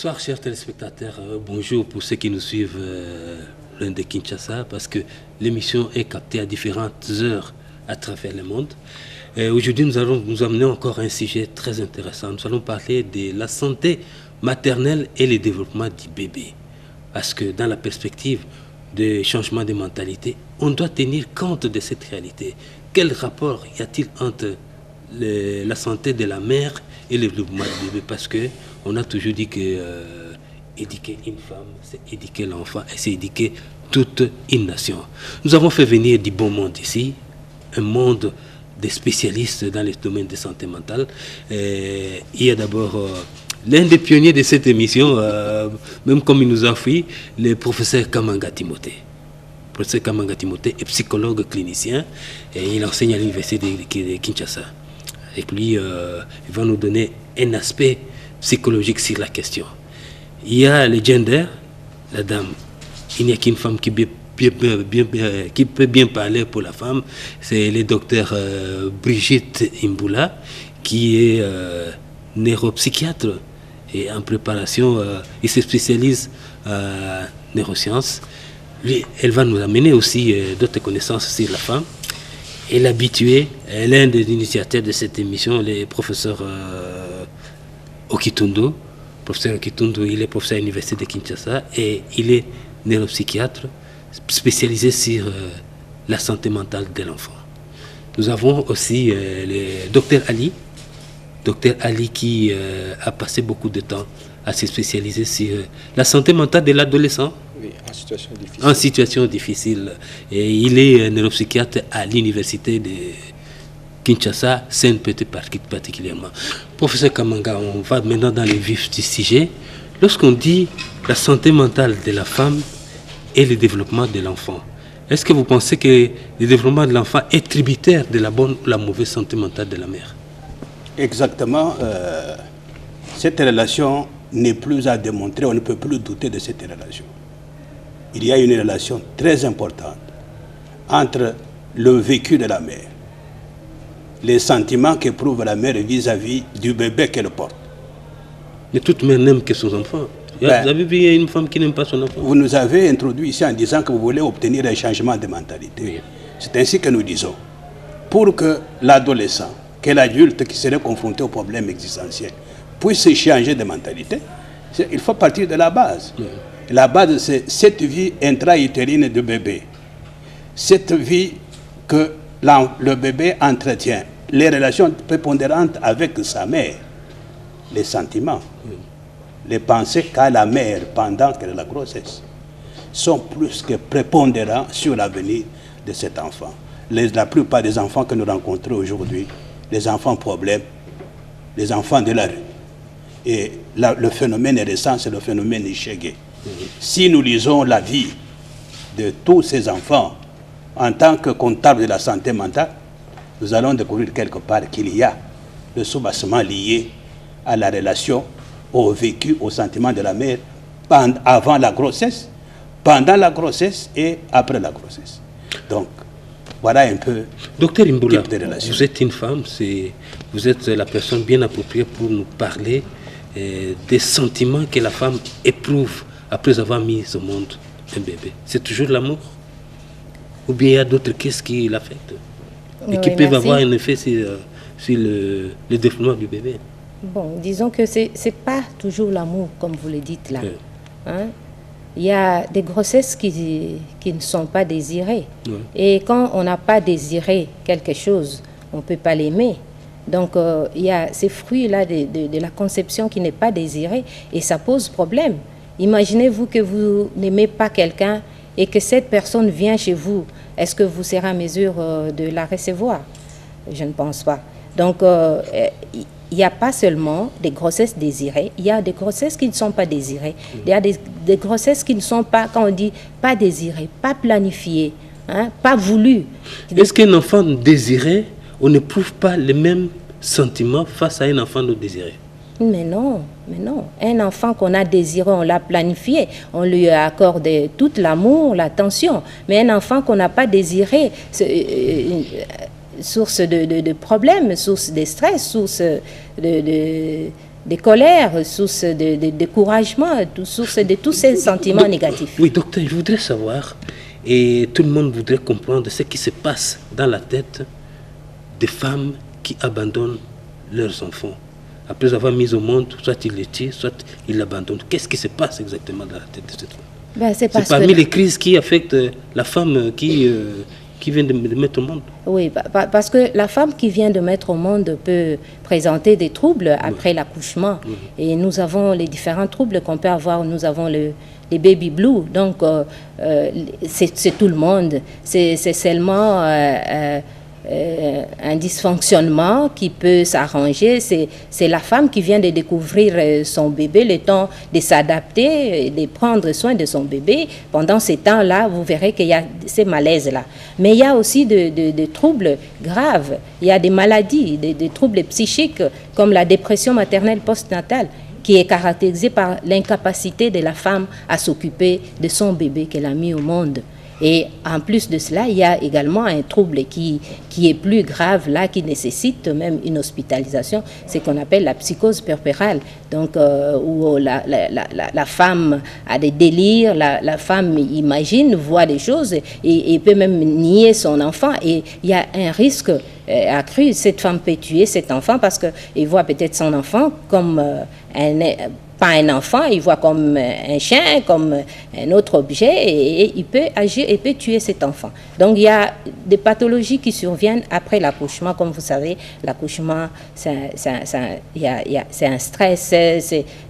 Bonsoir chers téléspectateurs, bonjour pour ceux qui nous suivent loin de Kinshasa parce que l'émission est captée à différentes heures à travers le monde. Aujourd'hui nous allons nous amener encore un sujet très intéressant. Nous allons parler de la santé maternelle et le développement du bébé. Parce que dans la perspective de changement de mentalité, on doit tenir compte de cette réalité. Quel rapport y a-t-il entre la santé de la mère et le développement du bébé? Parce que on a toujours dit que éduquer une femme, c'est éduquer l'enfant et c'est éduquer toute une nation. Nous avons fait venir du bon monde ici, un monde de spécialistes dans les domaines de santé mentale. Il y a d'abord l'un des pionniers de cette émission, même comme il nous a fui, le professeur Kamanga Timothée. Le professeur Kamanga Timothée est psychologue clinicien et il enseigne à l'université de Kinshasa. Et puis, il va nous donner un aspect psychologique sur la question. Il y a le gender, la dame. Il n'y a qu'une femme qui peut bien parler pour la femme. C'est le docteur Brigitte Imboula, qui est neuropsychiatre et en préparation. Il se spécialise en neurosciences. Lui, elle va nous amener aussi d'autres connaissances sur la femme. Et l'habitué, l'un des initiateurs de cette émission, le professeur Okitundo. Professeur Okitundo, il est professeur à l'université de Kinshasa et il est neuropsychiatre spécialisé sur la santé mentale de l'enfant. Nous avons aussi le docteur Ali qui a passé beaucoup de temps à se spécialiser sur la santé mentale de l'adolescent. Oui, en situation difficile. En situation difficile. Et il est neuropsychiatre à l'université de Kinshasa, Saint-Petit particulièrement. Professeur Kamanga, on va maintenant dans le vif du sujet. Lorsqu'on dit la santé mentale de la femme et le développement de l'enfant, est-ce que vous pensez que le développement de l'enfant est tributaire de la bonne ou la mauvaise santé mentale de la mère? Exactement. Cette relation n'est plus à démontrer, on ne peut plus douter de cette relation. Il y a une relation très importante entre le vécu de la mère, les sentiments qu'éprouve la mère vis-à-vis du bébé qu'elle porte. Mais toute mère n'aime que son enfant. Vous avez vu une femme qui n'aime pas son enfant? Vous nous avez introduit ici en disant que vous voulez obtenir un changement de mentalité. Oui. C'est ainsi que nous disons. Pour que l'adolescent, que l'adulte qui serait confronté aux problèmes existentiels, puisse changer de mentalité, il faut partir de la base. Oui. La base, c'est cette vie intra-utérine de bébé. Cette vie que le bébé entretient. Les relations prépondérantes avec sa mère. Les sentiments. Les pensées qu'a la mère pendant qu'elle a la grossesse sont plus que prépondérants sur l'avenir de cet enfant. La plupart des enfants que nous rencontrons aujourd'hui, les enfants problèmes, les enfants de la rue. Et le phénomène récent, c'est le phénomène Ishege. Si nous lisons la vie de tous ces enfants en tant que comptable de la santé mentale, nous allons découvrir quelque part qu'il y a le soubassement lié à la relation, au vécu, au sentiment de la mère avant la grossesse, pendant la grossesse et après la grossesse. Donc, voilà un peu. Docteur Imboula, vous êtes une femme, vous êtes la personne bien appropriée pour nous parler des sentiments que la femme éprouve après avoir mis au monde un bébé. C'est toujours l'amour? Ou bien il y a d'autres caisses qui l'affectent et qui peuvent avoir un effet sur le développement du bébé? Bon, disons que ce n'est pas toujours l'amour, comme vous le dites là. Hein? Il y a des grossesses qui ne sont pas désirées. Et quand on n'a pas désiré quelque chose, on ne peut pas l'aimer. Donc, il y a ces fruits-là de la conception qui n'est pas désirée et ça pose problème. Imaginez-vous que vous n'aimez pas quelqu'un et que cette personne vient chez vous. Est-ce que vous serez en mesure de la recevoir? Je ne pense pas. Donc, il n'y a pas seulement des grossesses désirées, il y a des grossesses qui ne sont pas désirées. Il y a des grossesses qui ne sont pas, quand on dit pas désirées, pas planifiées, hein, pas voulues. Est-ce qu'un enfant désiré, on n'éprouve pas les mêmes sentiments face à un enfant non désiré? Mais non. Un enfant qu'on a désiré, on l'a planifié. On lui accorde tout l'amour, l'attention. Mais un enfant qu'on n'a pas désiré, source de problèmes, source de stress, source de colère, source de découragement, source de tous ces sentiments négatifs. Oui, docteur, je voudrais savoir, et tout le monde voudrait comprendre ce qui se passe dans la tête des femmes qui abandonnent leurs enfants. Après avoir mis au monde, soit ils les tuent, soit ils l'abandonnent. Qu'est-ce qui se passe exactement dans la tête de cette femme? C'est parmi les crises qui affectent la femme qui vient de mettre au monde. Oui, parce que la femme qui vient de mettre au monde peut présenter des troubles après l'accouchement. Et nous avons les différents troubles qu'on peut avoir. Nous avons les baby blues, donc c'est tout le monde. C'est seulement un dysfonctionnement qui peut s'arranger. C'est la femme qui vient de découvrir son bébé, le temps de s'adapter, de prendre soin de son bébé. Pendant ces temps-là, vous verrez qu'il y a ces malaises-là. Mais il y a aussi des troubles graves. Il y a des maladies, des troubles psychiques comme la dépression maternelle postnatale, qui est caractérisée par l'incapacité de la femme à s'occuper de son bébé qu'elle a mis au monde. Et en plus de cela, il y a également un trouble qui est plus grave, là, qui nécessite même une hospitalisation, c'est qu'on appelle la psychose puerpérale, donc où la femme a des délires, la femme imagine, voit des choses et peut même nier son enfant. Et il y a un risque accru, cette femme peut tuer cet enfant parce qu'il voit peut-être son enfant comme pas un enfant, il voit comme un chien, comme un autre objet, et il peut agir et peut tuer cet enfant. Donc il y a des pathologies qui surviennent après l'accouchement. Comme vous savez, l'accouchement, c'est un stress,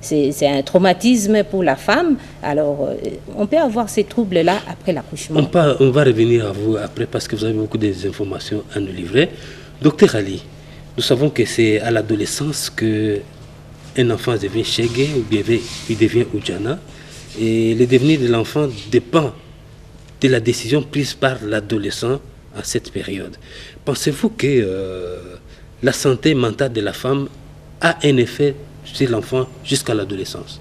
c'est un traumatisme pour la femme. Alors on peut avoir ces troubles-là après l'accouchement. On va revenir à vous après parce que vous avez beaucoup d'informations à nous livrer. Docteur Ali, nous savons que c'est à l'adolescence que un enfant devient Chégué ou bien il devient Oudjana. Et le devenir de l'enfant dépend de la décision prise par l'adolescent à cette période. Pensez-vous que la santé mentale de la femme a un effet sur l'enfant jusqu'à l'adolescence?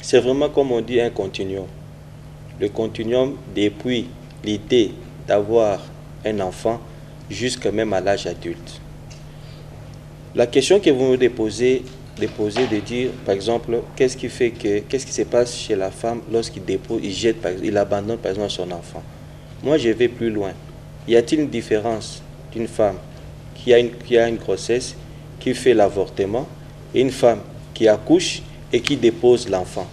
C'est vraiment, comme on dit, un continuum. Le continuum depuis l'idée d'avoir un enfant jusqu'à même à l'âge adulte. La question que vous me déposez, de dire, par exemple, qu'est-ce qui se passe chez la femme lorsqu'il dépose, il abandonne par exemple son enfant. Moi, je vais plus loin. Y a-t-il une différence d'une femme qui a une grossesse, qui fait l'avortement, et une femme qui accouche et qui dépose l'enfant?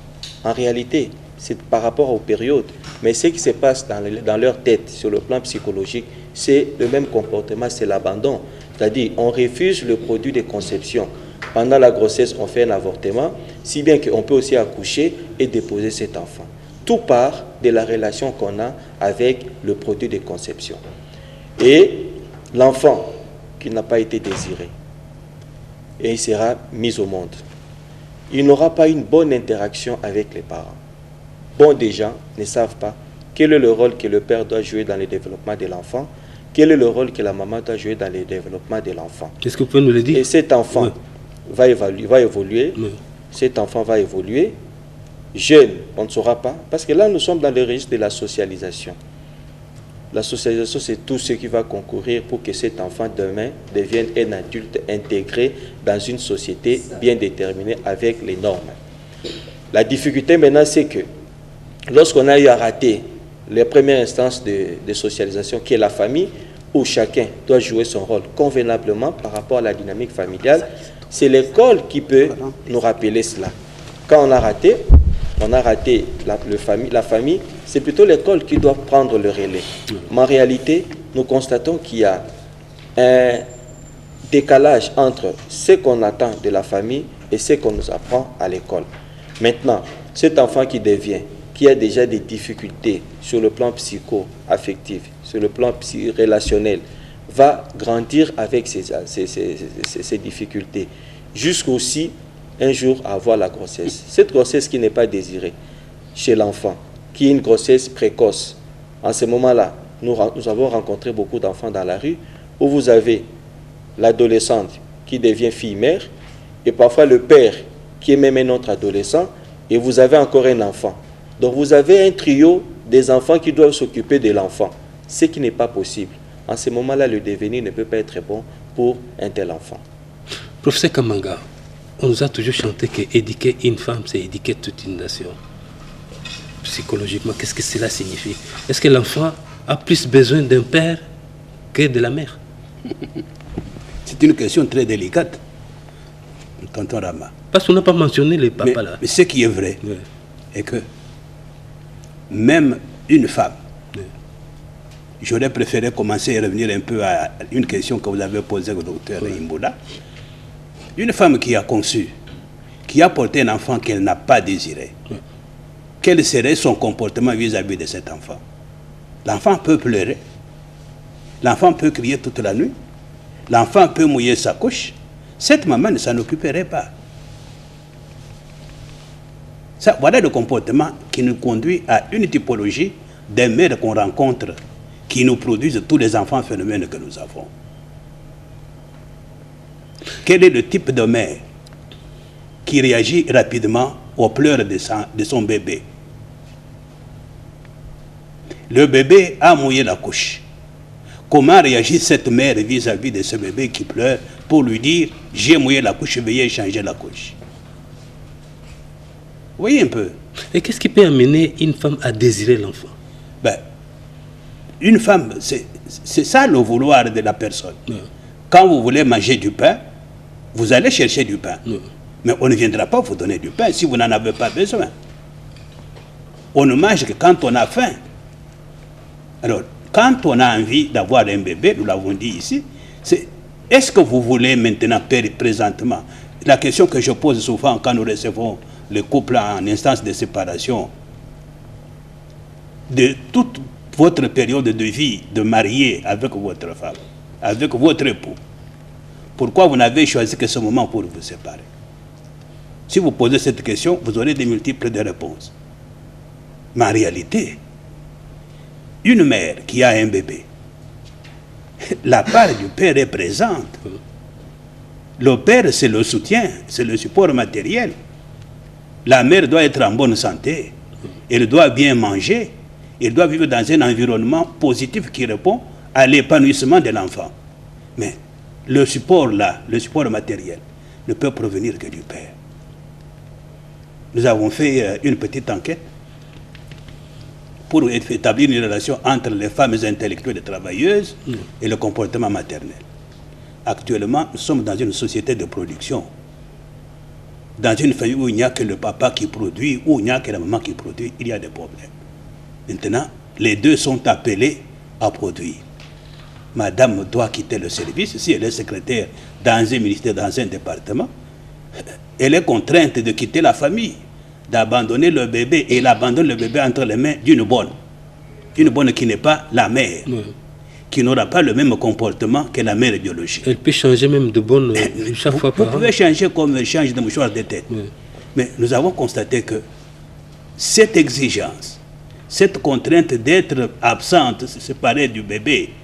En réalité, c'est par rapport aux périodes. Mais ce qui se passe dans leur tête, sur le plan psychologique, c'est le même comportement, c'est l'abandon. C'est-à-dire, on refuse le produit de conception. Pendant la grossesse, on fait un avortement, si bien qu'on peut aussi accoucher et déposer cet enfant. Tout part de la relation qu'on a avec le produit de conception. Et l'enfant qui n'a pas été désiré, et il sera mis au monde. Il n'aura pas une bonne interaction avec les parents. Bon, des gens ne savent pas quel est le rôle que le père doit jouer dans le développement de l'enfant, quel est le rôle que la maman doit jouer dans le développement de l'enfant. Est-ce que vous pouvez nous le dire? Et cet enfant va évoluer. Oui. Cet enfant va évoluer. Jeune, on ne saura pas. Parce que là, nous sommes dans le registre de la socialisation. La socialisation, c'est tout ce qui va concourir pour que cet enfant, demain, devienne un adulte intégré dans une société bien déterminée avec les normes. La difficulté maintenant, c'est que lorsqu'on a eu à rater les premières instances de socialisation, qui est la famille, où chacun doit jouer son rôle convenablement par rapport à la dynamique familiale, c'est l'école qui peut nous rappeler cela. Quand on a raté la famille, c'est plutôt l'école qui doit prendre le relais. Mais en réalité, nous constatons qu'il y a un décalage entre ce qu'on attend de la famille et ce qu'on nous apprend à l'école. Maintenant, cet enfant qui a déjà des difficultés sur le plan psycho-affectif, sur le plan relationnel, va grandir avec ces difficultés, jusqu'aussi un jour avoir la grossesse. Cette grossesse qui n'est pas désirée chez l'enfant, qui est une grossesse précoce. En ce moment-là, nous avons rencontré beaucoup d'enfants dans la rue, où vous avez l'adolescente qui devient fille-mère, et parfois le père qui est même un autre adolescent, et vous avez encore un enfant. Donc vous avez un trio des enfants qui doivent s'occuper de l'enfant, ce qui n'est pas possible. En ce moment-là, le devenir ne peut pas être bon pour un tel enfant. Professeur Kamanga, on nous a toujours chanté qu'éduquer une femme, c'est éduquer toute une nation. Psychologiquement, qu'est-ce que cela signifie? Est-ce que l'enfant a plus besoin d'un père que de la mère? C'est une question très délicate, tonton Rama. Parce qu'on n'a pas mentionné les papas là. Mais ce qui est vrai est que même une femme, j'aurais préféré commencer à revenir un peu à une question que vous avez posée au docteur Imboula. Une femme qui a conçu, qui a porté un enfant qu'elle n'a pas désiré, quel serait son comportement vis-à-vis de cet enfant? L'enfant peut pleurer, l'enfant peut crier toute la nuit, l'enfant peut mouiller sa couche. Cette maman ne s'en occuperait pas. Ça, voilà le comportement qui nous conduit à une typologie des mères qu'on rencontre qui nous produisent tous les enfants phénomènes que nous avons. Quel est le type de mère qui réagit rapidement aux pleurs de son bébé? Le bébé a mouillé la couche. Comment réagit cette mère vis-à-vis de ce bébé qui pleure pour lui dire « j'ai mouillé la couche, veuillez changer la couche ». Vous voyez un peu. Et qu'est-ce qui peut amener une femme à désirer l'enfant? Ben, une femme, c'est ça le vouloir de la personne. Quand vous voulez manger du pain, vous allez chercher du pain. Mais on ne viendra pas vous donner du pain si vous n'en avez pas besoin. On ne mange que quand on a faim. Alors, quand on a envie d'avoir un bébé, nous l'avons dit ici, c'est est-ce que vous voulez maintenant, présentement, la question que je pose souvent quand nous recevons le couple en instance de séparation, de toute votre période de vie de marié avec votre femme, avec votre époux, pourquoi vous n'avez choisi que ce moment pour vous séparer? Si vous posez cette question, vous aurez des multiples de réponses. Mais en réalité, une mère qui a un bébé, la part du père est présente. Le père, c'est le soutien, c'est le support matériel. La mère doit être en bonne santé, elle doit bien manger, elle doit vivre dans un environnement positif qui répond à l'épanouissement de l'enfant. Mais le support là, le support matériel, ne peut provenir que du père. Nous avons fait une petite enquête pour établir une relation entre les femmes intellectuelles et travailleuses et le comportement maternel. Actuellement, nous sommes dans une société de production. Dans une famille où il n'y a que le papa qui produit, où il n'y a que la maman qui produit, il y a des problèmes. Maintenant, les deux sont appelés à produire. Madame doit quitter le service, si elle est secrétaire dans un ministère, dans un département, elle est contrainte de quitter la famille, d'abandonner le bébé, et elle abandonne le bébé entre les mains d'une bonne qui n'est pas la mère, qui n'aura pas le même comportement que la mère biologique. Elle peut changer même de bonne chaque fois par an. Vous pouvez changer comme elle change de mouchoir de tête. Mais nous avons constaté que cette exigence, cette contrainte d'être absente, séparée du bébé,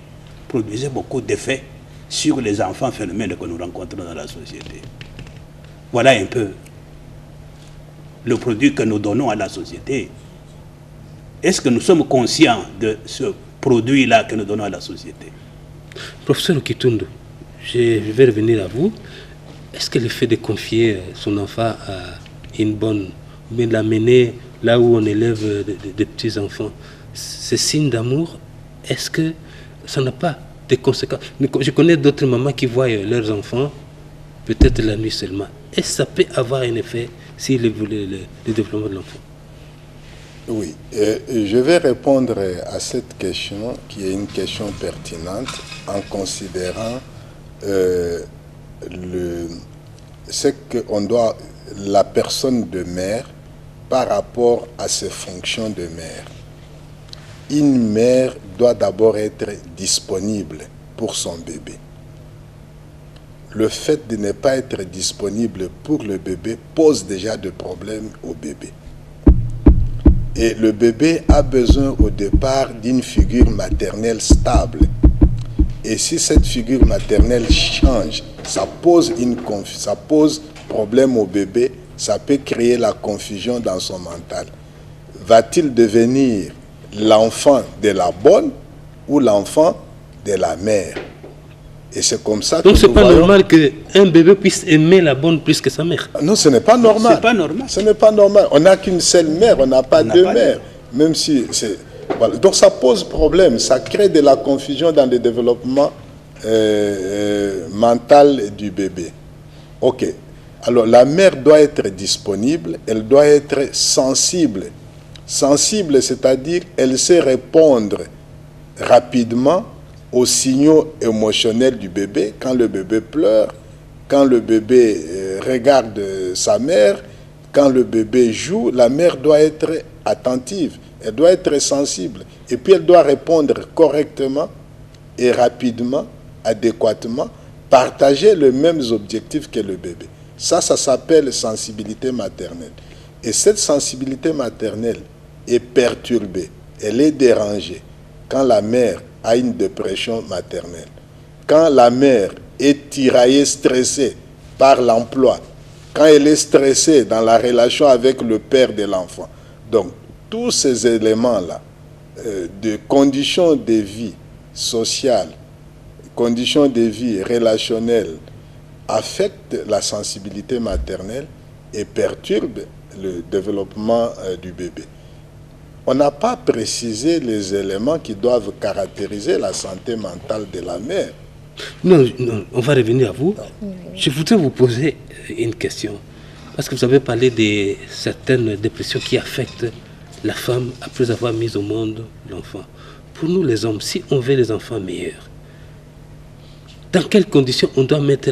produisait beaucoup d'effets sur les enfants phénomènes que nous rencontrons dans la société. Voilà un peu le produit que nous donnons à la société. Est-ce que nous sommes conscients de ce produit-là que nous donnons à la société? Professeur Kitundu, je vais revenir à vous. Est-ce que le fait de confier son enfant à une bonne, mais l'amener là où on élève des petits-enfants, c'est signe d'amour? Est-ce que ça n'a pas de conséquences? Je connais d'autres mamans qui voient leurs enfants peut-être la nuit seulement. Est-ce que ça peut avoir un effet sur le développement de l'enfant? Oui, je vais répondre à cette question qui est une question pertinente en considérant ce qu'on doit, la personne de mère par rapport à ses fonctions de mère. Une mère doit d'abord être disponible pour son bébé. Le fait de ne pas être disponible pour le bébé pose déjà des problèmes au bébé. Et le bébé a besoin au départ d'une figure maternelle stable. Et si cette figure maternelle change, ça pose problème au bébé, ça peut créer la confusion dans son mental. Va-t-il devenir l'enfant de la bonne ou l'enfant de la mère? Et c'est comme ça donc que c'est pas normal qu'un bébé puisse aimer la bonne plus que sa mère. Non, ce n'est pas normal. C'est pas normal. Ce n'est pas normal. On n'a qu'une seule mère, on n'a pas deux mères. Même si c'est... Voilà. Donc ça pose problème, ça crée de la confusion dans le développement mental du bébé. Ok. Alors la mère doit être disponible, elle doit être sensible. Sensible, c'est-à-dire elle sait répondre rapidement aux signaux émotionnels du bébé, quand le bébé pleure, quand le bébé regarde sa mère, quand le bébé joue, la mère doit être attentive, elle doit être sensible, et puis elle doit répondre correctement et rapidement, adéquatement, partager les mêmes objectifs que le bébé. Ça s'appelle sensibilité maternelle. Et cette sensibilité maternelle est perturbée, elle est dérangée quand la mère a une dépression maternelle, quand la mère est tiraillée, stressée par l'emploi, quand elle est stressée dans la relation avec le père de l'enfant. Donc, tous ces éléments-là, de conditions de vie sociales, conditions de vie relationnelles, affectent la sensibilité maternelle et perturbent le développement du bébé. On n'a pas précisé les éléments qui doivent caractériser la santé mentale de la mère. Non, on va revenir à vous. Je voudrais vous poser une question. Parce que vous avez parlé de certaines dépressions qui affectent la femme après avoir mis au monde l'enfant. Pour nous les hommes, si on veut les enfants meilleurs, dans quelles conditions on doit mettre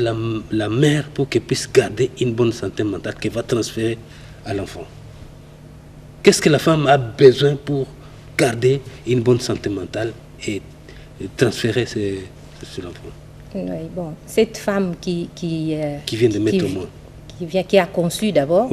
la mère pour qu'elle puisse garder une bonne santé mentale qu'elle va transférer à l'enfant? Qu'est-ce que la femme a besoin pour garder une bonne santé mentale et transférer sur l'enfant? Oui, bon, cette femme qui vient de mettre au monde, qui a conçu d'abord,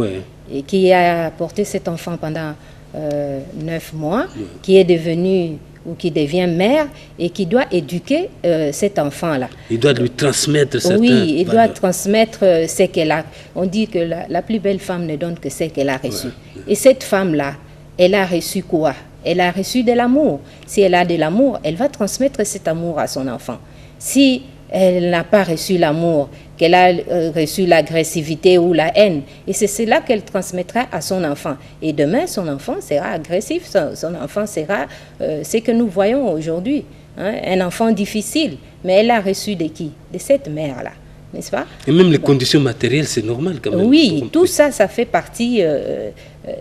et qui a porté cet enfant pendant 9 mois, qui est devenue ou qui devient mère et qui doit éduquer cet enfant-là. Il doit lui transmettre certaines Oui, il valeurs. doit transmettre ce qu'elle a. On dit que la plus belle femme ne donne que ce qu'elle a reçu. Et cette femme-là, elle a reçu quoi? Elle a reçu de l'amour. Si elle a de l'amour, elle va transmettre cet amour à son enfant. Si elle n'a pas reçu l'amour, qu'elle a reçu l'agressivité ou la haine, et c'est cela qu'elle transmettra à son enfant. Et demain, son enfant sera agressif, son enfant sera ce que nous voyons aujourd'hui, hein, un enfant difficile. Mais elle a reçu de qui? De cette mère-là, n'est-ce pas? Et même les conditions matérielles, c'est normal quand même. Oui, tout ça, ça fait partie,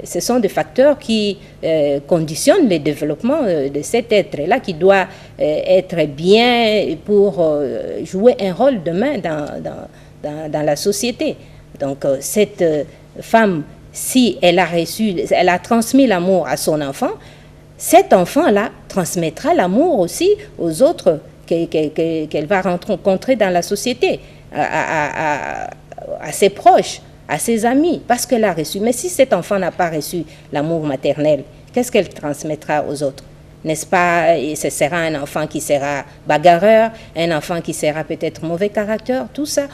ce sont des facteurs qui conditionnent le développement de cet être-là qui doit être bien pour jouer un rôle demain dans la société. Donc cette femme, si elle a transmis l'amour à son enfant, cet enfant-là transmettra l'amour aussi aux autres qu'elle va rencontrer dans la société, à ses proches, à ses amis, parce qu'elle a reçu. Mais si cet enfant n'a pas reçu l'amour maternel, qu'est-ce qu'elle transmettra aux autres? N'est-ce pas? Et ce sera un enfant qui sera bagarreur, un enfant qui sera peut-être mauvais caractère. Tout ça,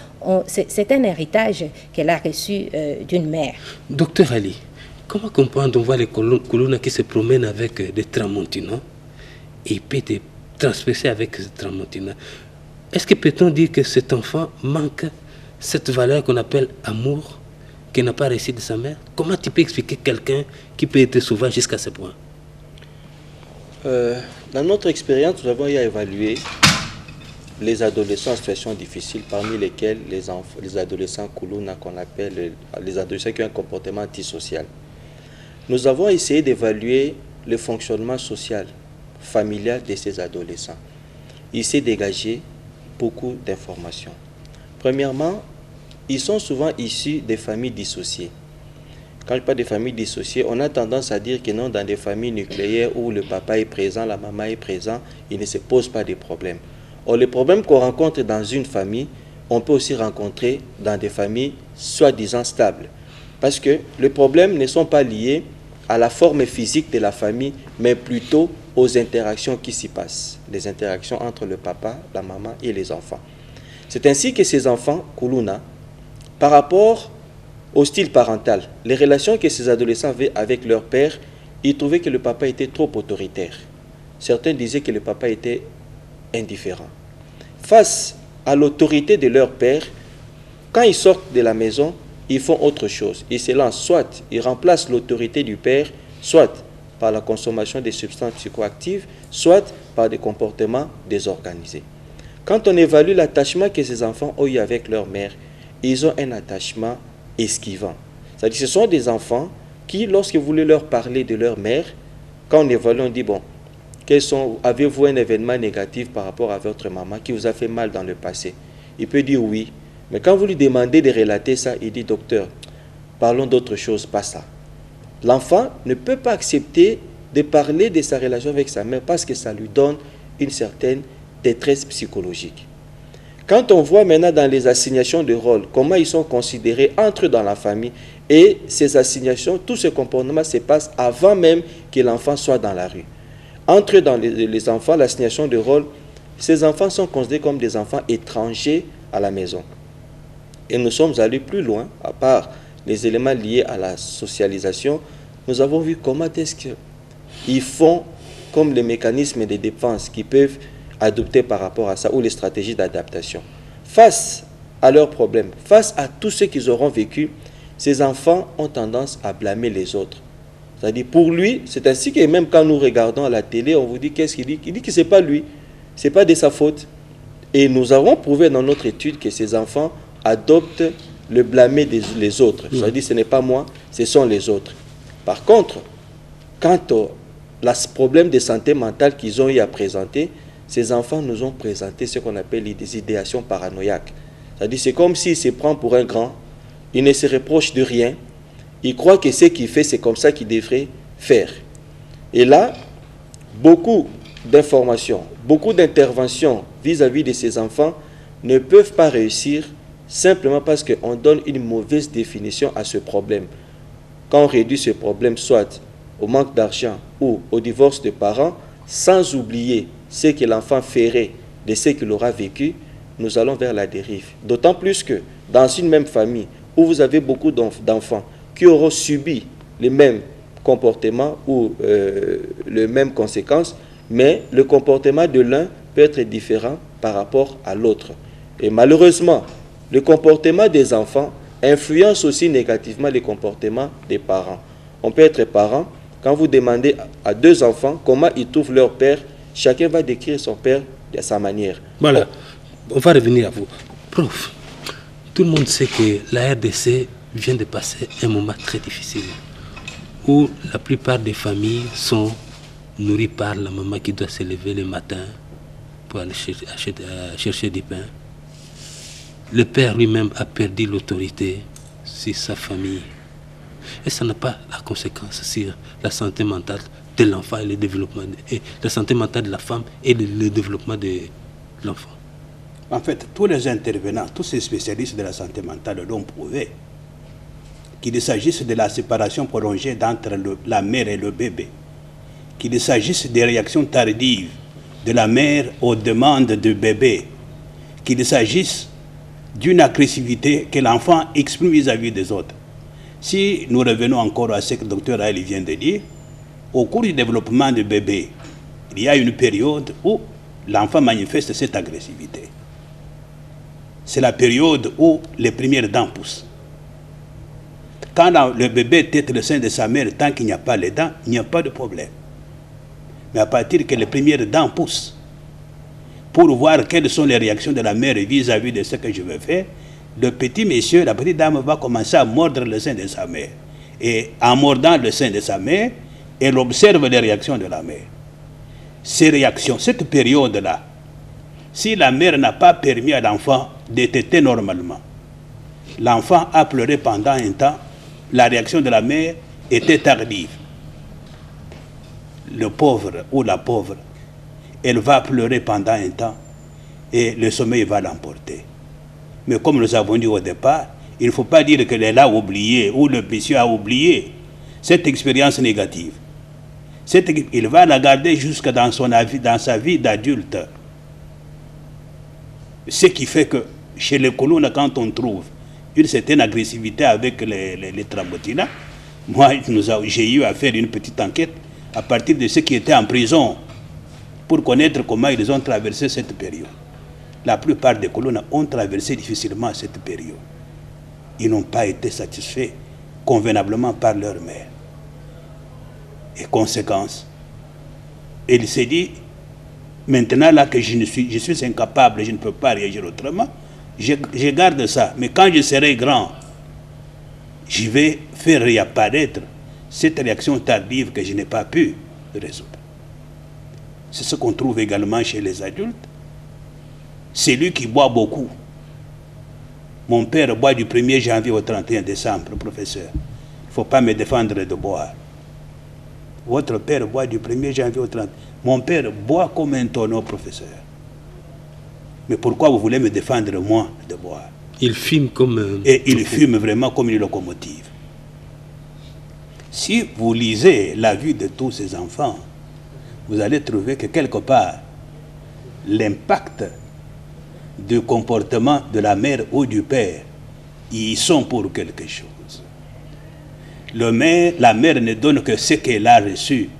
c'est un héritage qu'elle a reçu d'une mère. Docteur Ali, comment comprendre? On voit les colonnes qui se promènent avec des tramontinants et puis des transpercés avec ces tramontinants. Est-ce que peut-on dire que cet enfant manque cette valeur qu'on appelle amour, qu'il n'a pas reçu de sa mère? Comment tu peux expliquer quelqu'un qui peut être sauvage jusqu'à ce point? Dans notre expérience, nous avons eu à évaluer les adolescents en situation difficile, parmi lesquels les adolescents Kuluna, qu'on appelle les adolescents qui ont un comportement antisocial. Nous avons essayé d'évaluer le fonctionnement social, familial de ces adolescents. Il s'est dégagé beaucoup d'informations. Premièrement, ils sont souvent issus des familles dissociées. Quand je parle de familles dissociées, on a tendance à dire que non, dans des familles nucléaires où le papa est présent, la maman est présente, il ne se pose pas de problèmes. Or, les problèmes qu'on rencontre dans une famille, on peut aussi rencontrer dans des familles soi-disant stables. Parce que les problèmes ne sont pas liés à la forme physique de la famille, mais plutôt aux interactions qui s'y passent. Les interactions entre le papa, la maman et les enfants. C'est ainsi que ces enfants, Kuluna, par rapport au style parental, les relations que ces adolescents avaient avec leur père, ils trouvaient que le papa était trop autoritaire. Certains disaient que le papa était indifférent. Face à l'autorité de leur père, quand ils sortent de la maison, ils font autre chose. Ils se lancent, soit ils remplacent l'autorité du père, soit par la consommation des substances psychoactives, soit par des comportements désorganisés. Quand on évalue l'attachement que ces enfants ont eu avec leur mère, ils ont un attachement esquivant. C'est-à-dire que ce sont des enfants qui, lorsque vous voulez leur parler de leur mère, quand on évalue, on dit, bon, avez-vous un événement négatif par rapport à votre maman qui vous a fait mal dans le passé? Il peut dire oui. Mais quand vous lui demandez de relater ça, il dit, docteur, parlons d'autre chose, pas ça. L'enfant ne peut pas accepter de parler de sa relation avec sa mère parce que ça lui donne une certaine détresse psychologique. Quand on voit maintenant dans les assignations de rôle, comment ils sont considérés entre eux dans la famille, et ces assignations, tout ce comportement se passe avant même que l'enfant soit dans la rue. Entre eux dans les enfants, l'assignation de rôle, ces enfants sont considérés comme des enfants étrangers à la maison. Et nous sommes allés plus loin, à part les éléments liés à la socialisation, nous avons vu comment est-ce qu'ils font comme les mécanismes de défense qu'ils peuvent adopter par rapport à ça, ou les stratégies d'adaptation. Face à leurs problèmes, face à tout ce qu'ils auront vécu, ces enfants ont tendance à blâmer les autres. C'est-à-dire, pour lui, c'est ainsi que même quand nous regardons à la télé, on vous dit qu'est-ce qu'il dit? Il dit que ce n'est pas lui, ce n'est pas de sa faute. Et nous avons prouvé dans notre étude que ces enfants adoptent le blâmer des autres. C'est-à-dire, ce n'est pas moi, ce sont les autres. Par contre, quant au problème de santé mentale qu'ils ont eu à présenter, ces enfants nous ont présenté ce qu'on appelle des idéations paranoïaques. C'est-à-dire, c'est comme s'il se prend pour un grand, il ne se reproche de rien, il croit que ce qu'il fait, c'est comme ça qu'il devrait faire. Et là, beaucoup d'informations, beaucoup d'interventions vis-à-vis de ces enfants ne peuvent pas réussir simplement parce qu'on donne une mauvaise définition à ce problème. Quand on réduit ce problème soit au manque d'argent ou au divorce de parents, sans oublier ce que l'enfant ferait de ce qu'il aura vécu, nous allons vers la dérive. D'autant plus que dans une même famille où vous avez beaucoup d'enfants qui auront subi les mêmes comportements ou les mêmes conséquences, mais le comportement de l'un peut être différent par rapport à l'autre. Et malheureusement, le comportement des enfants influence aussi négativement les comportements des parents. On peut être parent, quand vous demandez à deux enfants comment ils trouvent leur père, chacun va décrire son père de sa manière. Voilà, on va revenir à vous. Prof, tout le monde sait que la RDC vient de passer un moment très difficile, où la plupart des familles sont nourries par la maman qui doit se lever le matin pour aller chercher du pain. Le père lui-même a perdu l'autorité sur sa famille. Et ça n'a pas la conséquence sur la santé mentale de l'enfant et le développement, et la santé mentale de la femme et le développement de l'enfant. En fait, tous les intervenants, tous ces spécialistes de la santé mentale l'ont prouvé. Qu'il s'agisse de la séparation prolongée entre la mère et le bébé, qu'il s'agisse des réactions tardives de la mère aux demandes du bébé, qu'il s'agisse d'une agressivité que l'enfant exprime vis-à-vis des autres. Si nous revenons encore à ce que le docteur Ali vient de dire, au cours du développement du bébé, il y a une période où l'enfant manifeste cette agressivité. C'est la période où les premières dents poussent. Quand le bébé tète le sein de sa mère, tant qu'il n'y a pas les dents, il n'y a pas de problème. Mais à partir que les premières dents poussent, pour voir quelles sont les réactions de la mère vis-à-vis de ce que je veux faire, le petit monsieur, la petite dame va commencer à mordre le sein de sa mère. Et en mordant le sein de sa mère, elle observe les réactions de la mère. Ces réactions, cette période-là, si la mère n'a pas permis à l'enfant de téter normalement, l'enfant a pleuré pendant un temps, la réaction de la mère était tardive. Le pauvre ou la pauvre, elle va pleurer pendant un temps et le sommeil va l'emporter. Mais comme nous avons dit au départ, il ne faut pas dire qu'elle a oublié ou le monsieur a oublié cette expérience négative. Il va la garder jusque dans sa vie d'adulte. Ce qui fait que chez les colons, quand on trouve une certaine agressivité avec les Tramotina, moi j'ai eu à faire une petite enquête à partir de ceux qui étaient en prison pour connaître comment ils ont traversé cette période. la plupart des colons ont traversé difficilement cette période. Ils n'ont pas été satisfaits convenablement par leur mère. Et conséquence, il s'est dit, maintenant là que je suis incapable, je ne peux pas réagir autrement, je garde ça. Mais quand je serai grand, je vais faire réapparaître cette réaction tardive que je n'ai pas pu résoudre. C'est ce qu'on trouve également chez les adultes. C'est lui qui boit beaucoup. Mon père boit du 1er janvier au 31 décembre, professeur. Il ne faut pas me défendre de boire. Votre père boit du 1er janvier au 30. Mon père boit comme un tonneau, professeur. Mais pourquoi vous voulez me défendre, moi, de boire? Il fume comme... Et il fume vraiment comme une locomotive. Si vous lisez la vie de tous ces enfants, vous allez trouver que quelque part, l'impact du comportement de la mère ou du père, ils sont pour quelque chose. La mère ne donne que ce qu'elle a reçu.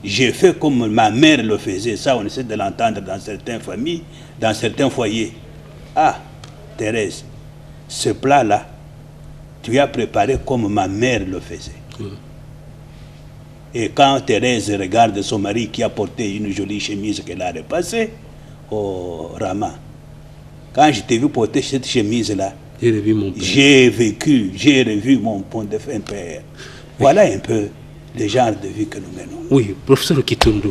J'ai fait comme ma mère le faisait. Ça, on essaie de l'entendre dans certaines familles, dans certains foyers. Ah, Thérèse, ce plat-là, tu as préparé comme ma mère le faisait. Et quand Thérèse regarde son mari qui a porté une jolie chemise qu'elle a repassée, oh Rama, quand je t'ai vu porter cette chemise-là, j'ai vécu, j'ai revu mon défunt père. Voilà un peu le genre de vie que nous menons. Oui, professeur Kitundu,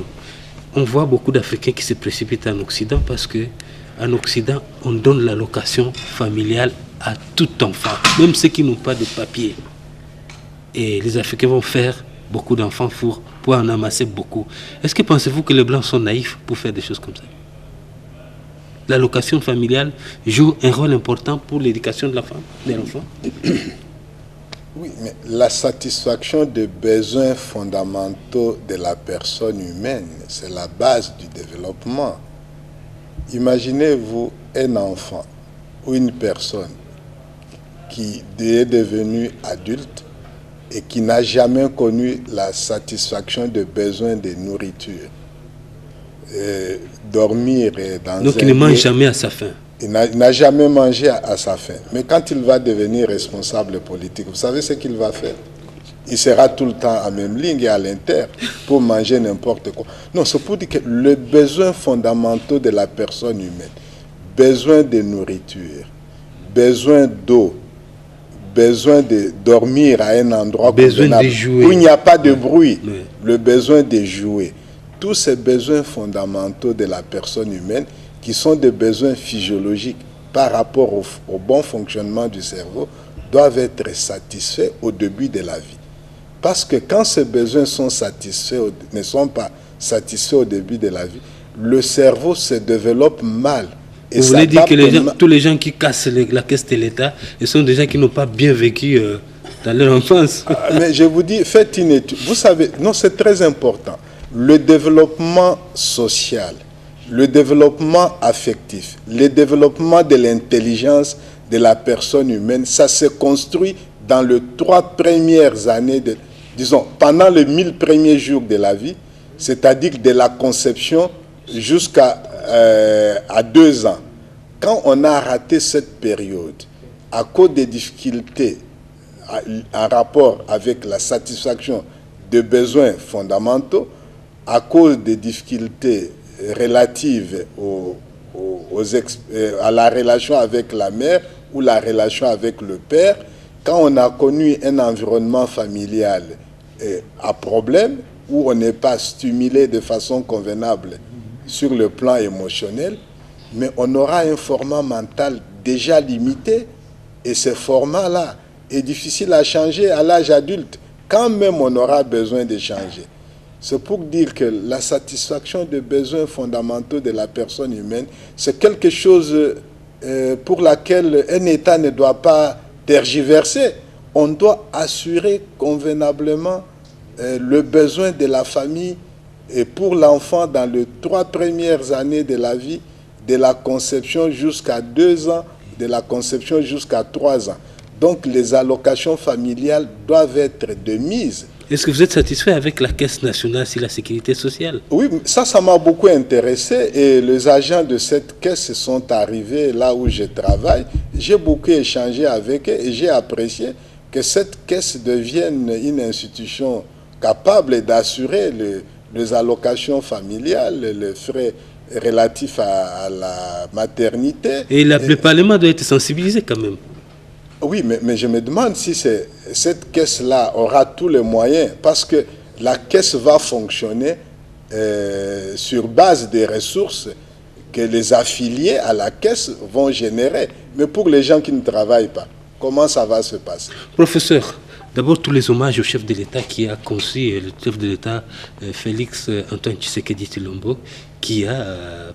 on voit beaucoup d'Africains qui se précipitent en Occident parce qu'en Occident, on donne l'allocation familiale à tout enfant, même ceux qui n'ont pas de papier. Et les Africains vont faire beaucoup d'enfants pour en amasser beaucoup. Est-ce que pensez-vous que les Blancs sont naïfs pour faire des choses comme ça? L'allocation familiale joue un rôle important pour l'éducation de l'enfant. Oui, mais la satisfaction des besoins fondamentaux de la personne humaine, c'est la base du développement. Imaginez-vous un enfant ou une personne qui est devenu adulte et qui n'a jamais connu la satisfaction des besoins de nourriture. Dormir dans donc il ne mange jamais à sa faim. Il n'a jamais mangé à sa faim. Mais quand il va devenir responsable politique, vous savez ce qu'il va faire? Il sera tout le temps à même ligne et à l'inter pour manger n'importe quoi. Non, c'est pour dire que les besoins fondamentaux de la personne humaine, besoin de nourriture, besoin d'eau, besoin de dormir à un endroit convenable où il n'y a pas de bruit, le besoin de jouer. Tous ces besoins fondamentaux de la personne humaine qui sont des besoins physiologiques par rapport au bon fonctionnement du cerveau doivent être satisfaits au début de la vie. Parce que quand ces besoins ne sont pas satisfaits au début de la vie, le cerveau se développe mal. Et vous voulez dire que tous les gens qui cassent la caisse de l'État, ils sont des gens qui n'ont pas bien vécu dans leur enfance. Mais je vous dis, faites une étude. Vous savez, non, c'est très important. Le développement social, le développement affectif, le développement de l'intelligence de la personne humaine, ça se construit dans les 3 premières années, disons, pendant les 1000 premiers jours de la vie, c'est-à-dire de la conception jusqu'à 2 ans. Quand on a raté cette période, à cause des difficultés en rapport avec la satisfaction des besoins fondamentaux, à cause des difficultés relatives à la relation avec la mère ou la relation avec le père, quand on a connu un environnement familial à problème, où on n'est pas stimulé de façon convenable sur le plan émotionnel, mais on aura un format mental déjà limité, et ce format-là est difficile à changer à l'âge adulte, quand même on aura besoin de changer. C'est pour dire que la satisfaction des besoins fondamentaux de la personne humaine, c'est quelque chose pour laquelle un État ne doit pas tergiverser. On doit assurer convenablement le besoin de la famille et pour l'enfant dans les 3 premières années de la vie, de la conception jusqu'à 2 ans, de la conception jusqu'à 3 ans. Donc les allocations familiales doivent être de mise. Est-ce que vous êtes satisfait avec la Caisse nationale sur la sécurité sociale? Oui, ça m'a beaucoup intéressé et les agents de cette caisse sont arrivés là où je travaille. J'ai beaucoup échangé avec eux et j'ai apprécié que cette caisse devienne une institution capable d'assurer les allocations familiales, les frais relatifs à la maternité. Et le Parlement doit être sensibilisé quand même. Oui, mais je me demande si cette caisse-là aura tous les moyens, parce que la caisse va fonctionner sur base des ressources que les affiliés à la caisse vont générer. Mais pour les gens qui ne travaillent pas, comment ça va se passer? Professeur, d'abord tous les hommages au chef de l'État qui a conçu, le chef de l'État Félix Antoine Tshisekedi Tshilombo, qui a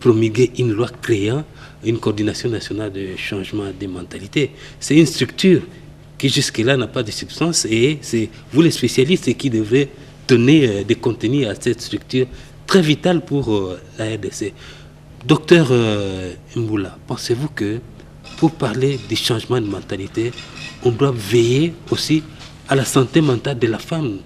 promulgué une loi créant une coordination nationale de changement des mentalités. C'est une structure qui jusque-là n'a pas de substance et c'est vous les spécialistes qui devez donner des contenus à cette structure très vitale pour la RDC. Docteur Mboula, pensez-vous que pour parler du changement de mentalité, on doit veiller aussi à la santé mentale de la femme?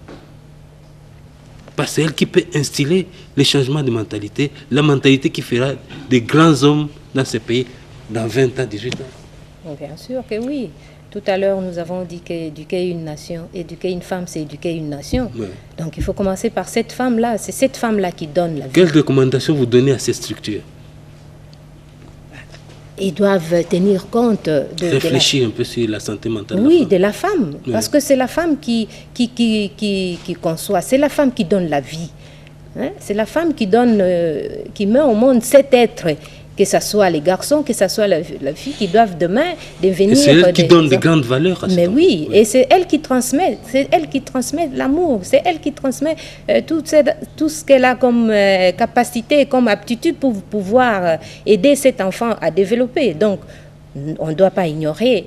Parce que c'est elle qui peut instiller les changements de mentalité, la mentalité qui fera des grands hommes dans ce pays dans 20 ans, 18 ans. Bien sûr que oui. Tout à l'heure, nous avons dit qu'éduquer une nation, éduquer une femme, c'est éduquer une nation. Ouais. Donc il faut commencer par cette femme-là. C'est cette femme-là qui donne la vie. Quelles recommandations vous donnez à ces structures? Ils doivent tenir compte de... Réfléchir un peu sur la santé mentale. Oui, de la femme. Oui. Parce que c'est la femme qui conçoit. C'est la femme qui donne la vie. Hein? C'est la femme qui donne, qui met au monde cet être, que ce soit les garçons, que ce soit la fille, qui doivent demain devenir... C'est elle qui donne de grandes valeurs à mais oui, et c'est elle qui transmet. C'est elle qui transmet l'amour. C'est elle qui transmet tout ce qu'elle a comme capacité, comme aptitude pour pouvoir aider cet enfant à développer. Donc, on ne doit pas ignorer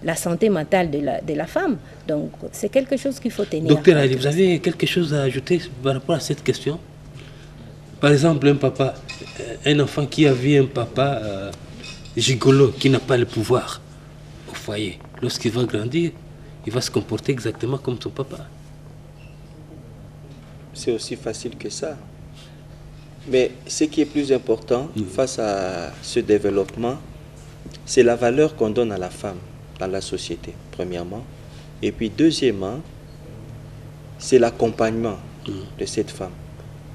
la santé mentale de la femme. Donc, c'est quelque chose qu'il faut tenir. Docteur Ali, vous avez quelque chose à ajouter par rapport à cette question? Par exemple, un enfant qui a vu un papa gigolo, qui n'a pas le pouvoir au foyer, lorsqu'il va grandir, il va se comporter exactement comme son papa. C'est aussi facile que ça. Mais ce qui est plus important face à ce développement, c'est la valeur qu'on donne à la femme dans la société, premièrement. Et puis, deuxièmement, c'est l'accompagnement de cette femme.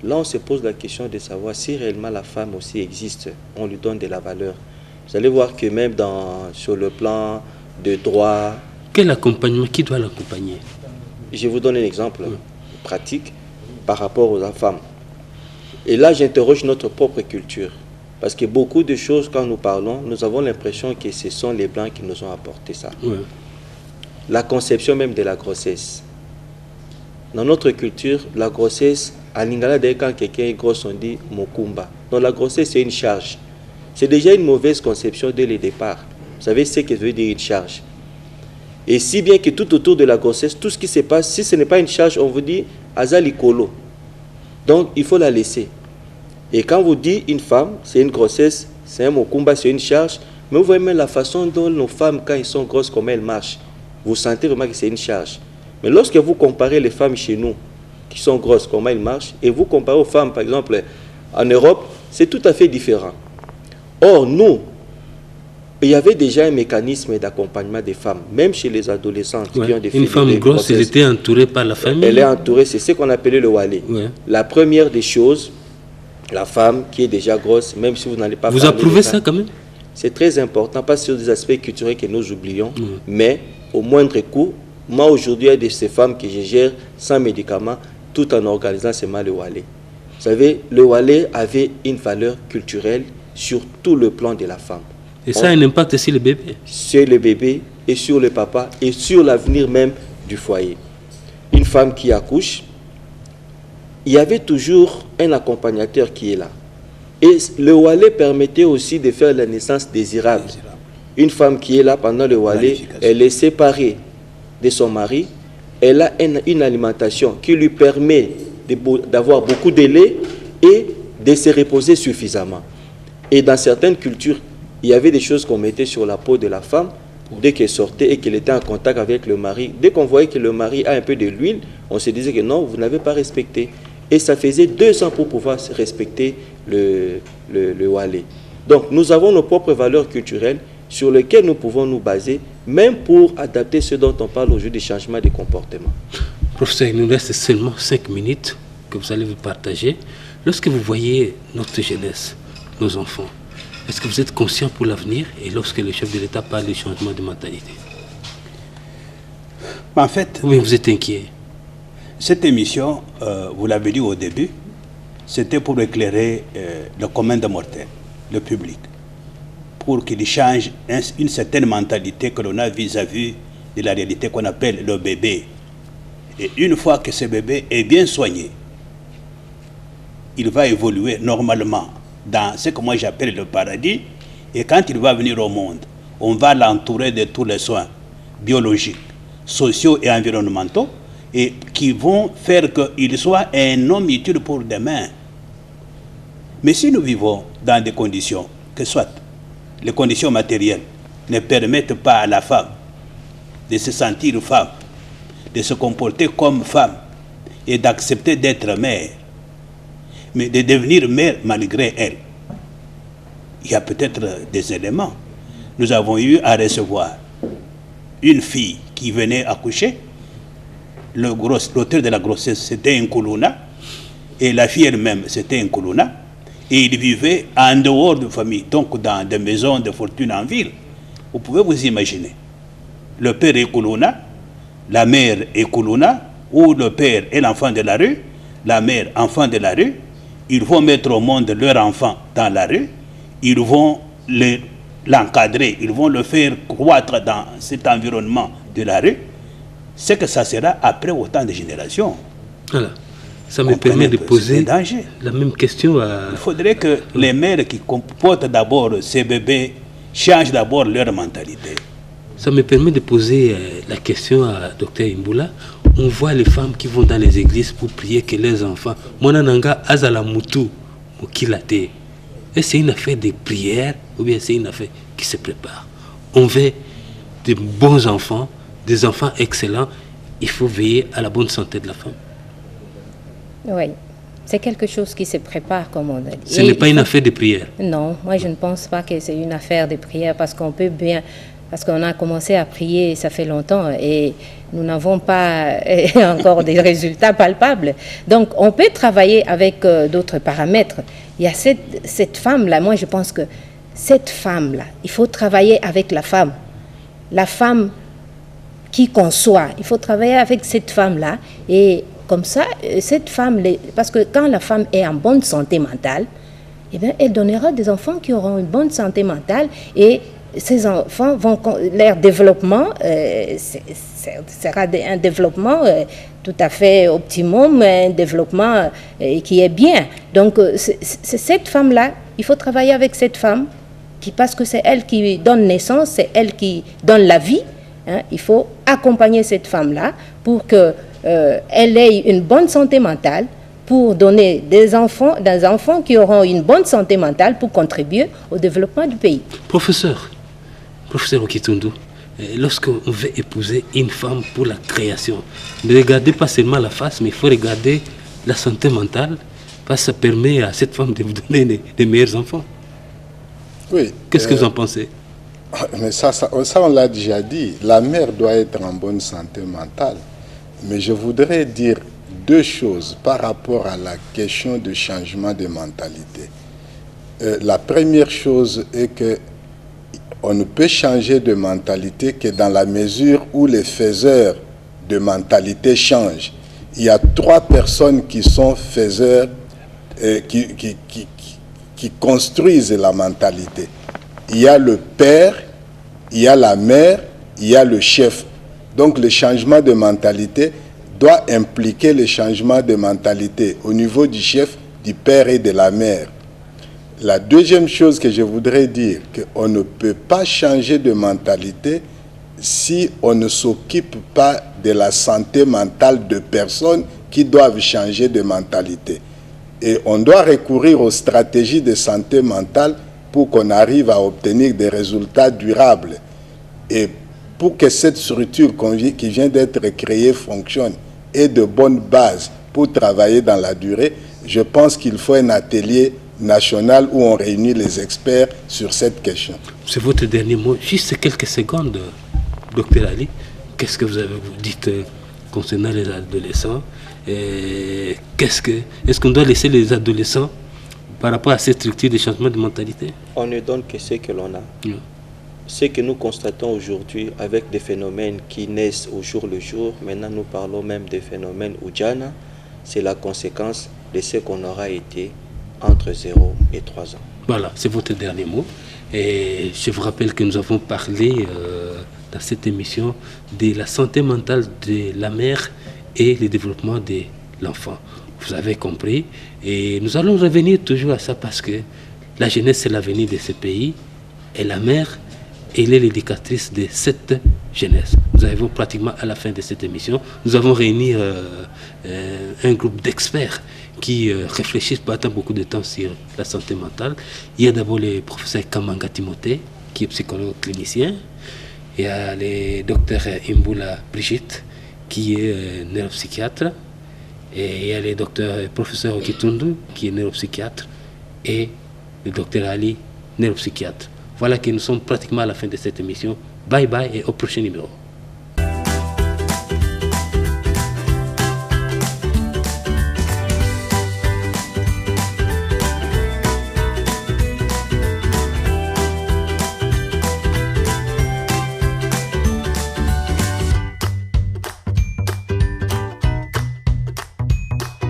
Là, on se pose la question de savoir si réellement la femme aussi existe. On lui donne de la valeur. Vous allez voir que même sur le plan de droit... Quel accompagnement? Qui doit l'accompagner? Je vous donne un exemple pratique par rapport aux femmes. Et là, j'interroge notre propre culture. Parce que beaucoup de choses, quand nous parlons, nous avons l'impression que ce sont les Blancs qui nous ont apporté ça. Ouais. La conception même de la grossesse. Dans notre culture, la grossesse... À Lingala, quand quelqu'un est gros, on dit Mokumba. Donc la grossesse, c'est une charge. C'est déjà une mauvaise conception dès le départ. Vous savez ce que veut dire une charge. Et si bien que tout autour de la grossesse, tout ce qui se passe, si ce n'est pas une charge, on vous dit Azali Kolo. Donc il faut la laisser. Et quand vous dites une femme, c'est une grossesse, c'est un Mokumba, c'est une charge, mais vous voyez même la façon dont nos femmes, quand elles sont grosses, comment elles marchent. Vous sentez vraiment que c'est une charge. Mais lorsque vous comparez les femmes chez nous, qui sont grosses, comment elles marchent, et vous comparez aux femmes, par exemple, en Europe, c'est tout à fait différent. Or, nous, il y avait déjà un mécanisme d'accompagnement des femmes, même chez les adolescentes qui ont des Une femme grosse, elle était entourée par la famille. Elle est entourée, c'est ce qu'on appelait le walé. Ouais. La première des choses, la femme qui est déjà grosse, même si vous n'allez pas... Vous approuvez ça quand même? C'est très important, pas sur des aspects culturels que nous oublions, mais au moindre coût, moi aujourd'hui, il y a de ces femmes que je gère sans médicaments, tout en organisant seulement le Walé. Vous savez, le Walé avait une valeur culturelle sur tout le plan de la femme. Et ça a un impact sur le bébé? Sur le bébé et sur le papa et sur l'avenir même du foyer. Une femme qui accouche, il y avait toujours un accompagnateur qui est là. Et le Walé permettait aussi de faire la naissance désirable. Une femme qui est là pendant le Walé, elle est séparée de son mari, elle a une alimentation qui lui permet d'avoir beaucoup de lait et de se reposer suffisamment. Et dans certaines cultures, il y avait des choses qu'on mettait sur la peau de la femme dès qu'elle sortait et qu'elle était en contact avec le mari, dès qu'on voyait que le mari a un peu de l'huile, on se disait que non, vous n'avez pas respecté. Et ça faisait 2 ans pour pouvoir respecter le Wale. Donc nous avons nos propres valeurs culturelles sur lesquelles nous pouvons nous baser, même pour adapter ce dont on parle aujourd'hui des changements de comportement. Professeur, il nous reste seulement 5 minutes que vous allez vous partager. Lorsque vous voyez notre jeunesse, nos enfants, est-ce que vous êtes conscient pour l'avenir et lorsque le chef de l'État parle du changement de mentalité? En fait, oui, vous êtes inquiet. Cette émission, vous l'avez dit au début, c'était pour éclairer le commun des mortels, le public, pour qu'il change une certaine mentalité que l'on a vis-à-vis de la réalité qu'on appelle le bébé. Et une fois que ce bébé est bien soigné, il va évoluer normalement dans ce que moi j'appelle le paradis. Et quand il va venir au monde, on va l'entourer de tous les soins biologiques, sociaux et environnementaux, et qui vont faire qu'il soit un homme utile pour demain. Mais si nous vivons dans des conditions, que soit les conditions matérielles ne permettent pas à la femme de se sentir femme, de se comporter comme femme et d'accepter d'être mère, mais de devenir mère malgré elle, il y a peut-être des éléments. Nous avons eu à recevoir une fille qui venait accoucher. L'auteur de la grossesse, c'était un Kuluna, et la fille elle-même, c'était un Kuluna, et ils vivaient en dehors de famille, donc dans des maisons de fortune en ville. Vous pouvez vous imaginer. Le père est Kuluna, la mère est Kuluna, ou le père est l'enfant de la rue, la mère enfant de la rue. Ils vont mettre au monde leur enfant dans la rue, ils vont l'encadrer, ils vont le faire croître dans cet environnement de la rue. C'est que ça sera après autant de générations. Voilà. Ça me permet de poser la même question à... Il faudrait que les mères qui comportent d'abord ces bébés changent d'abord leur mentalité. Ça me permet de poser la question à Dr Imboula. On voit les femmes qui vont dans les églises pour prier que leurs enfants... Monananga azala mutu mukilate. Est-ce que c'est une affaire de prière ou bien c'est une affaire qui se prépare? On veut de bons enfants, des enfants excellents. Il faut veiller à la bonne santé de la femme. Oui, c'est quelque chose qui se prépare, comme on a dit. Ce n'est pas une affaire de prière. Non, moi je ne pense pas que c'est une affaire de prière parce qu'on peut bien... Parce qu'on a commencé à prier, ça fait longtemps, et nous n'avons pas encore des résultats palpables. Donc, on peut travailler avec d'autres paramètres. Il y a cette femme-là, moi je pense que cette femme-là, il faut travailler avec la femme qui conçoit. Il faut travailler avec cette femme-là, et comme ça, cette femme, parce que quand la femme est en bonne santé mentale, eh bien, elle donnera des enfants qui auront une bonne santé mentale, et ces enfants vont, leur développement sera un développement tout à fait optimum, un développement qui est bien. Donc c'est cette femme-là, il faut travailler avec cette femme, parce que c'est elle qui donne naissance, c'est elle qui donne la vie. Hein. Il faut accompagner cette femme-là pour qu'elle ait une bonne santé mentale, pour donner des enfants qui auront une bonne santé mentale pour contribuer au développement du pays. Professeur Okitundu, lorsqu'on veut épouser une femme pour la création, ne regardez pas seulement la face, mais il faut regarder la santé mentale, parce que ça permet à cette femme de vous donner des meilleurs enfants. Oui. Qu'est-ce que vous en pensez? Mais ça on l'a déjà dit, la mère doit être en bonne santé mentale. Mais je voudrais dire 2 choses par rapport à la question de changement de mentalité. La première chose est que on ne peut changer de mentalité que dans la mesure où les faiseurs de mentalité changent. Il y a 3 personnes qui sont faiseurs, qui construisent la mentalité. Il y a le père, il y a la mère, il y a le chef. Donc le changement de mentalité doit impliquer le changement de mentalité au niveau du chef, du père et de la mère. La deuxième chose que je voudrais dire, qu'on ne peut pas changer de mentalité si on ne s'occupe pas de la santé mentale de personnes qui doivent changer de mentalité. Et on doit recourir aux stratégies de santé mentale pour qu'on arrive à obtenir des résultats durables. Et pour que cette structure qui vient d'être créée fonctionne et de bonnes bases pour travailler dans la durée, je pense qu'il faut un atelier national où on réunit les experts sur cette question. C'est votre dernier mot. Juste quelques secondes, docteur Ali. Qu'est-ce que vous dites concernant les adolescents? Est-ce qu'on doit laisser les adolescents par rapport à cette structure de changement de mentalité? On ne donne que ce que l'on a. Oui. Ce que nous constatons aujourd'hui avec des phénomènes qui naissent au jour le jour, maintenant nous parlons même des phénomènes Oudjana, c'est la conséquence de ce qu'on aura été entre 0 et 3 ans. Voilà, c'est votre dernier mot. Et je vous rappelle que nous avons parlé dans cette émission de la santé mentale de la mère et le développement de l'enfant. Vous avez compris. Et nous allons revenir toujours à ça parce que la jeunesse, c'est l'avenir de ce pays. Et la mère, elle est l'éducatrice de cette jeunesse. Nous arrivons pratiquement à la fin de cette émission. Nous avons réuni un groupe d'experts qui réfléchissent pendant beaucoup de temps sur la santé mentale. Il y a d'abord le professeur Kamanga Timothée, qui est psychologue clinicien. Il y a le docteur Imboula Brigitte, qui est neuropsychiatre. Et il y a le professeur Okitundu, qui est neuropsychiatre. Et le docteur Ali, neuropsychiatre. Voilà que nous sommes pratiquement à la fin de cette émission. Bye bye et au prochain numéro.